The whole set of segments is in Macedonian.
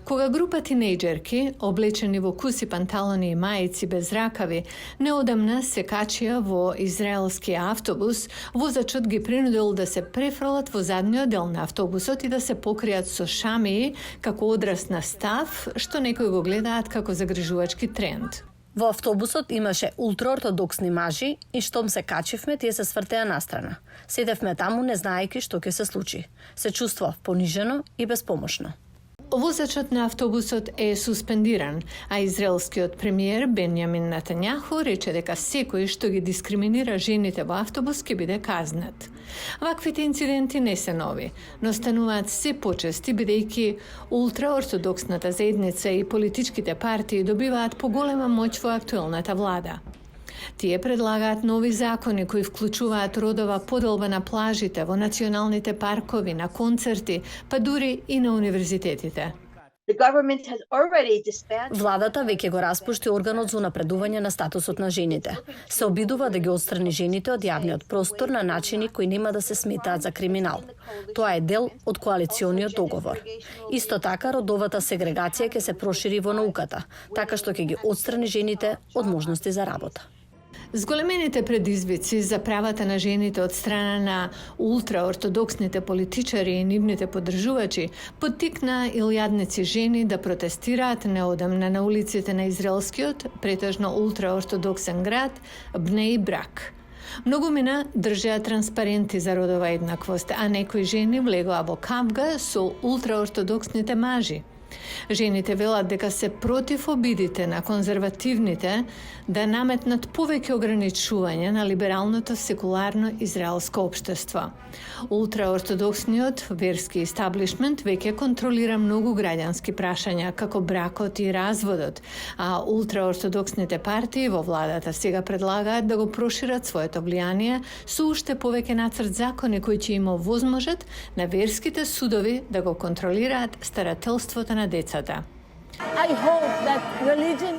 Кога група тинејџерки, облечени во куси панталони и мајци без ракави, неодамна се качија во израелски автобус, возачот ги принудил да се префрлат во задниот дел на автобусот и да се покријат со шамии како одраз на став, што некои го гледаат како загрижувачки тренд. Во автобусот имаше ултраортодоксни мажи и штом се качивме, тие се свртеа настрана. Седевме таму не знаејќи што ќе се случи. Се чувствував понижено и безпомошно. Возачот на автобусот е суспендиран, а израелскиот премиер Бенјамин Нетањаху рече дека секој што ги дискриминира жените во автобус ќе биде казнет. Ваквите инциденти не се нови, но стануваат се почести бидејќи ултраортодоксната заедница и политичките партии добиваат поголема моќ во актуелната влада. Тие предлагаат нови закони кои вклучуваат родова поделба на плажите, во националните паркови, на концерти, па дури и на универзитетите. Владата веќе го распушти органот за унапредување на статусот на жените. Се обидува да ги отстрани жените од јавниот простор на начини кои нема да се сметаат за криминал. Тоа е дел од коалициониот договор. Исто така, родовата сегрегација ќе се прошири во науката, така што ќе ги отстрани жените од можности за работа. Зголемените предизвици за правата на жените од страна на ултраортодоксните политичари и нивните поддржувачи поттикна илјадници жени да протестираат неодамна на улиците на израелскиот, претежно ултраортодоксен град Бнеј Брак. Многумина држеа транспаренти за родова еднаквост, а некои жени влегоа во кавга со ултраортодоксните мажи. Жените велат дека се против обидите на конзервативните да наметнат повеќе ограничување на либералното секуларно израелско општество. Ултраортодоксниот верски истаблишмент веќе контролира многу граѓански прашања, како бракот и разводот, а ултраортодоксните партии во владата сега предлагаат да го прошират своето влијание со уште повеќе нацрт закони кои ќе им овозможат на верските судови да го контролираат старателството на децата.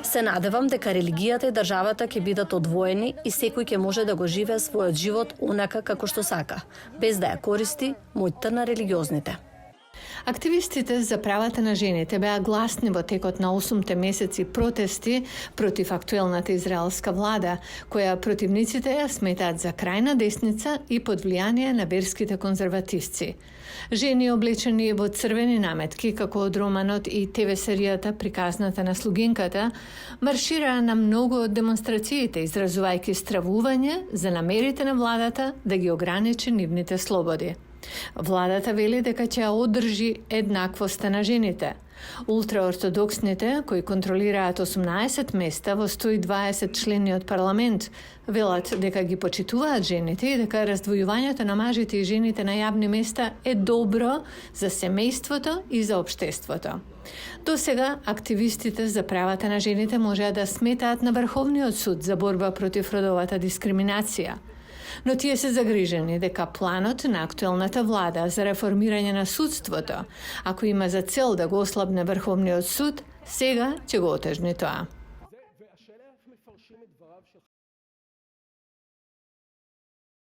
Се надевам дека религијата и државата ќе бидат одвоени и секој ќе може да го живее својот живот онака како што сака, без да ја користи моќта на религиозните. Активистите за правата на жените беа гласни во текот на 8 месеци протести против актуелната израелска влада, која противниците ја сметаат за крајна десница и под влијание на верските конзервативци. Жени облечени во црвени наметки, како од романот и ТВ серијата Приказната на слугинката, маршираа на многу од демонстрациите, изразувајќи стравување за намерите на владата да ги ограничи нивните слободи. Владата вели дека ќе ја одржи еднаквоста на жените. Ултраортодоксните, кои контролираат 18 места во 120 члениот парламент, велат дека ги почитуваат жените и дека раздвојувањето на мажите и жените на јавни места е добро за семејството и за општеството. До сега, активистите за правата на жените можеа да сметаат на Врховниот суд за борба против родовата дискриминација. Но тие се загрижени дека планот на актуелната влада за реформирање на судството, ако има за цел да го ослабне Врховниот суд, сега ќе го отежни тоа.